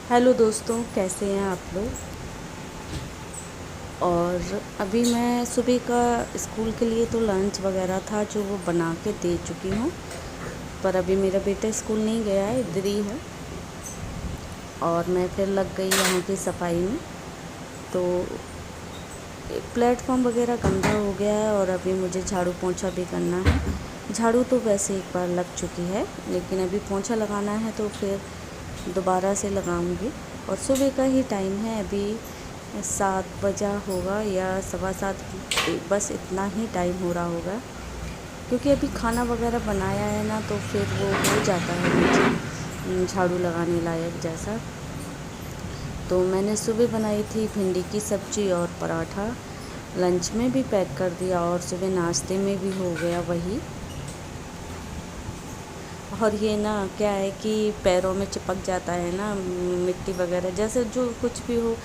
Hello दोस्तों, कैसे हैं आप लोग। और अभी मैं सुबह का स्कूल के लिए तो लंच वगैरह था जो वो बना के दे चुकी हूँ। पर अभी मेरा बेटा स्कूल नहीं गया है, इधर ही है। और मैं फिर लग गई यहाँ की सफाई में। तो प्लेटफॉर्म वगैरह गंदा हो गया है और अभी मुझे झाड़ू पोंछा भी करना है। झाड़ू तो वैसे एक बार लग चुकी है, लेकिन अभी पोंछा लगाना है तो फिर दोबारा से लगाऊंगी। और सुबह का ही टाइम है, अभी 7 बजा होगा या 7:15, बस इतना ही टाइम हो रहा होगा। क्योंकि अभी खाना वगैरह बनाया है ना, तो फिर वो हो जाता है नीचे झाड़ू लगाने लायक जैसा। तो मैंने सुबह बनाई थी भिंडी की सब्ज़ी और पराठा। लंच में भी पैक कर दिया और सुबह नाश्ते में भी हो गया वही। और ये ना क्या है कि पैरों में चिपक जाता है ना, मिट्टी वगैरह जैसे जो कुछ भी हो।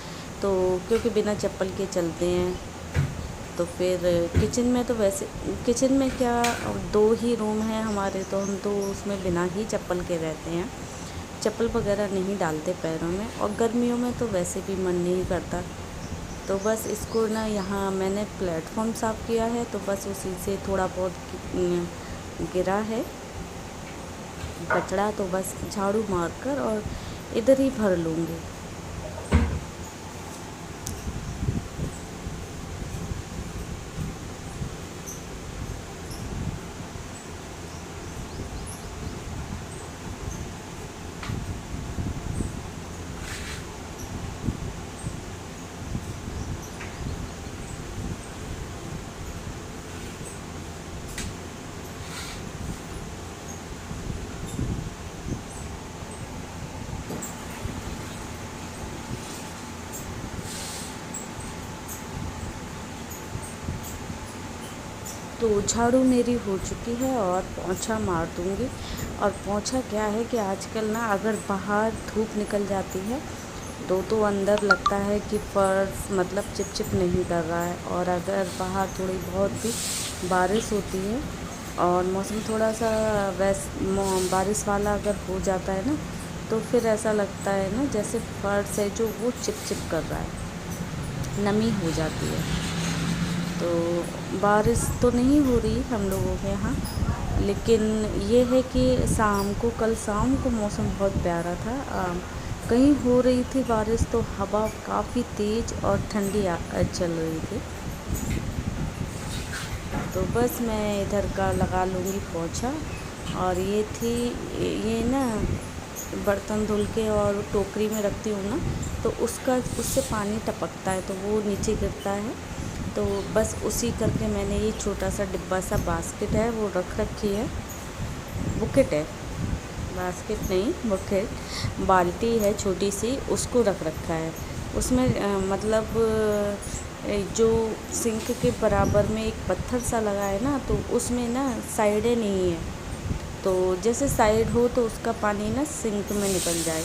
तो क्योंकि बिना चप्पल के चलते हैं, तो फिर किचन में तो वैसे किचन में क्या, 2 ही रूम हैं हमारे, तो हम तो उसमें बिना ही चप्पल के रहते हैं। चप्पल वगैरह नहीं डालते पैरों में। और गर्मियों में तो वैसे भी मन नहीं करता। तो बस इसको ना, यहाँ मैंने प्लेटफॉर्म साफ़ किया है, तो बस उसी से थोड़ा बहुत गिरा है कचड़ा, तो बस झाड़ू मारकर और इधर ही भर लूँगी। तो झाड़ू मेरी हो चुकी है और पोंछा मार दूँगी। और पोंछा क्या है कि आजकल ना, अगर बाहर धूप निकल जाती है तो अंदर लगता है कि फर्श मतलब चिपचिप नहीं कर रहा है। और अगर बाहर थोड़ी बहुत भी बारिश होती है और मौसम थोड़ा सा बारिश वाला अगर हो जाता है ना, तो फिर ऐसा लगता है ना जैसे फर्श है जो वो चिपचिप कर रहा है, नमी हो जाती है। तो बारिश तो नहीं हो रही हम लोगों के यहाँ, लेकिन ये है कि कल शाम को मौसम बहुत प्यारा था। कहीं हो रही थी बारिश, तो हवा काफ़ी तेज़ और ठंडी चल रही थी। तो बस मैं इधर का लगा लूँगी पोंछा। और ये ना बर्तन धुल के और टोकरी में रखती हूँ ना, तो उससे पानी टपकता है तो वो नीचे गिरता है। तो बस उसी करके मैंने ये छोटा सा डिब्बा सा बास्केट है वो रख रखी है। बुकेट है, बास्केट नहीं बुकेट, बाल्टी है छोटी सी, उसको रख रखा है। उसमें मतलब जो सिंक के बराबर में एक पत्थर सा लगा है ना, तो उसमें ना साइडें नहीं है। तो जैसे साइड हो तो उसका पानी ना सिंक में निकल जाए,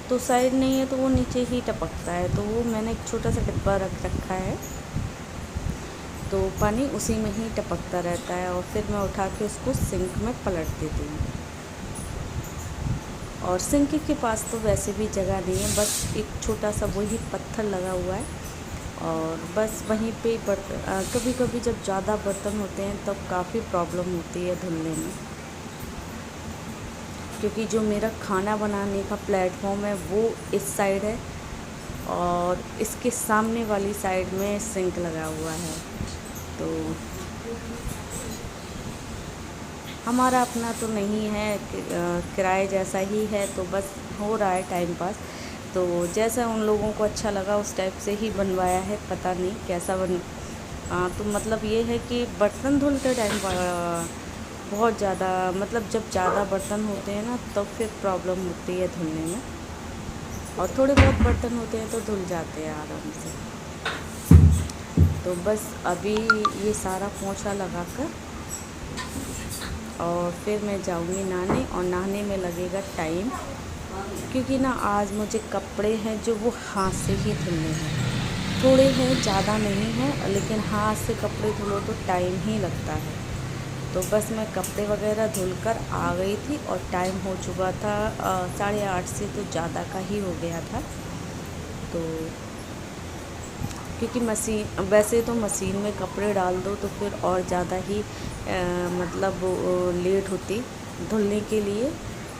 तो साइड नहीं है तो वो नीचे ही टपकता है। तो वो मैंने एक छोटा सा डिब्बा रख रखा है, तो पानी उसी में ही टपकता रहता है। और फिर मैं उठा के उसको सिंक में पलट देती हूँ। और सिंक के पास तो वैसे भी जगह नहीं है, बस एक छोटा सा वही पत्थर लगा हुआ है। और बस वहीं पे कभी कभी जब ज़्यादा बर्तन होते हैं तब काफ़ी प्रॉब्लम होती है धुलने में। क्योंकि जो मेरा खाना बनाने का प्लेटफॉर्म है वो इस साइड है, और इसके सामने वाली साइड में सिंक लगा हुआ है। तो हमारा अपना तो नहीं है, किराए जैसा ही है, तो बस हो रहा है टाइम पास। तो जैसा उन लोगों को अच्छा लगा उस टाइप से ही बनवाया है, पता नहीं कैसा तो मतलब ये है कि बर्तन धुलते टाइम बहुत ज़्यादा, मतलब जब ज़्यादा बर्तन होते हैं ना तब फिर प्रॉब्लम होती है धुलने में। और थोड़े बहुत बर्तन होते हैं तो धुल जाते हैं आराम से। तो बस अभी ये सारा पोंछा लगाकर और फिर मैं जाऊँगी नहाने, और नहाने में लगेगा टाइम। क्योंकि ना आज मुझे कपड़े हैं जो वो हाथ से ही धुलने हैं। थोड़े हैं, ज़्यादा नहीं है, लेकिन हाथ से कपड़े धुलो तो टाइम ही लगता है। तो बस मैं कपड़े वगैरह धुलकर आ गई थी और टाइम हो चुका था 8:30 से तो ज़्यादा का ही हो गया था। तो क्योंकि मशीन, वैसे तो मशीन में कपड़े डाल दो तो फिर और ज़्यादा ही मतलब लेट होती धुलने के लिए,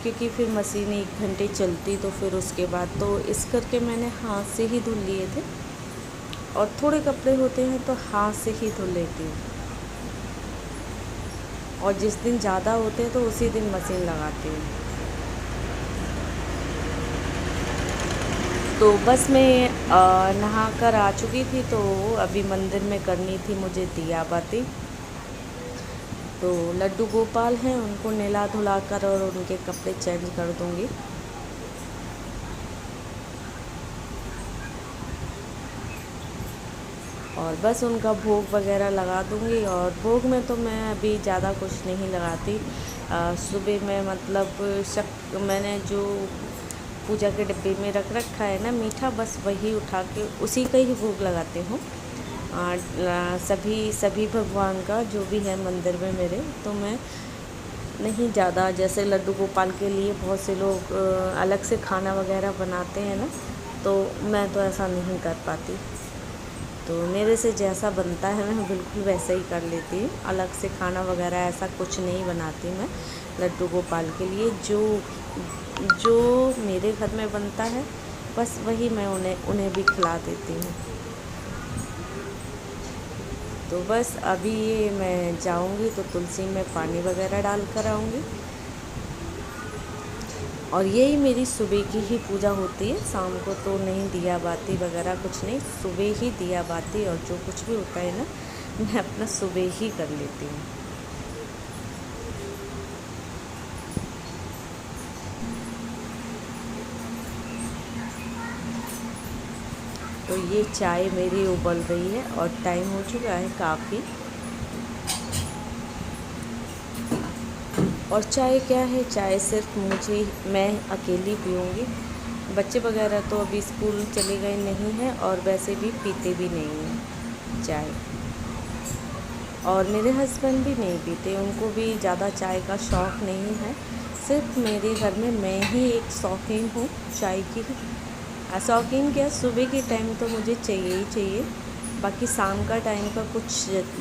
क्योंकि फिर मशीन 1 घंटे चलती, तो फिर उसके बाद तो इस करके मैंने हाथ से ही धुल लिए थे। और थोड़े कपड़े होते हैं तो हाथ से ही धुल लेती हूँ, और जिस दिन ज़्यादा होते हैं तो उसी दिन मशीन लगाती हूँ। तो बस मैं नहा कर आ चुकी थी, तो अभी मंदिर में करनी थी मुझे दिया बाती। तो लड्डू गोपाल हैं, उनको नहला धुला कर और उनके कपड़े चेंज कर दूँगी। और बस उनका भोग वगैरह लगा दूँगी। और भोग में तो मैं अभी ज़्यादा कुछ नहीं लगाती। सुबह में मतलब मैंने जो पूजा के डिब्बे में रख रखा है ना मीठा, बस वही उठा के उसी का ही भोग लगाती हूँ। सभी भगवान का जो भी है मंदिर में मेरे, तो मैं नहीं ज़्यादा, जैसे लड्डू गोपाल के लिए बहुत से लोग अलग से खाना वगैरह बनाते हैं ना, तो मैं तो ऐसा नहीं कर पाती। तो मेरे से जैसा बनता है मैं बिल्कुल वैसा ही कर लेती हूँ। अलग से खाना वगैरह ऐसा कुछ नहीं बनाती मैं लड्डू गोपाल के लिए। जो मेरे घर में बनता है बस वही मैं उन्हें भी खिला देती हूँ। तो बस अभी ये मैं जाऊँगी तो तुलसी में पानी वगैरह डाल कर आऊँगी। और यही मेरी सुबह की ही पूजा होती है, शाम को तो नहीं दिया बाती वगैरह कुछ नहीं, सुबह ही दिया बाती और जो कुछ भी होता है ना मैं अपना सुबह ही कर लेती हूँ। तो ये चाय मेरी उबल रही है और टाइम हो चुका है काफ़ी। और चाय क्या है, चाय सिर्फ मैं अकेली पीऊँगी। बच्चे वगैरह तो अभी स्कूल चले गए नहीं हैं और वैसे भी पीते भी नहीं हैं चाय। और मेरे हस्बैंड भी नहीं पीते, उनको भी ज़्यादा चाय का शौक़ नहीं है। सिर्फ मेरे घर में मैं ही एक शौकीन हूँ चाय की। शौकीन क्या, सुबह के टाइम तो मुझे चाहिए ही चाहिए, बाकी शाम का टाइम का कुछ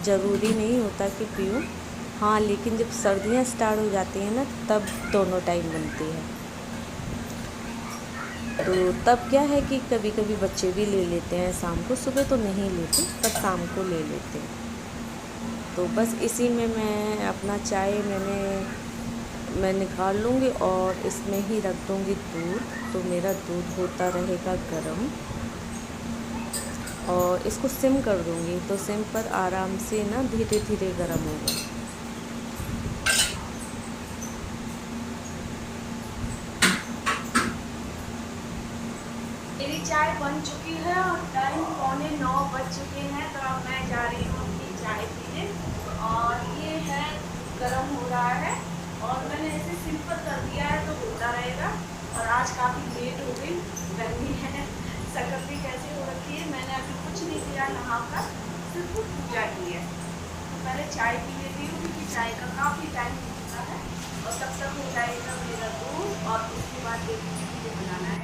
ज़रूरी नहीं होता कि पीऊँ। हाँ, लेकिन जब सर्दियाँ स्टार्ट हो जाती हैं ना तब दोनों टाइम बनती है। तो तब क्या है कि कभी कभी बच्चे भी ले लेते हैं शाम को, सुबह तो नहीं लेते पर शाम को ले लेते हैं। तो बस इसी में मैं अपना चाय मैं निकाल लूँगी और इसमें ही रख दूँगी दूध। तो मेरा दूध होता रहेगा गरम और इसको सिम कर दूँगी, तो सिम पर आराम से ना धीरे धीरे गरम होगा। मेरी चाय बन चुकी है और टाइम 8:45 बज चुके हैं। तो अब मैं जा रही हूँ अपनी चाय पीने और ये है गरम हो रहा है और मैंने ऐसे सिंपल कर दिया है तो होता रहेगा। और आज काफ़ी लेट हो गई, गर्मी है, शक्ल भी कैसे हो रखी है। मैंने अभी कुछ नहीं किया, नहाकर सिर्फ पूजा की है। तो पहले चाय पी लेती हूँ क्योंकि चाय का काफ़ी टाइम हो चुका है और तब तक हो जाएगा मेरा दूध और उसके बाद देखूँगी मुझे बनाना है।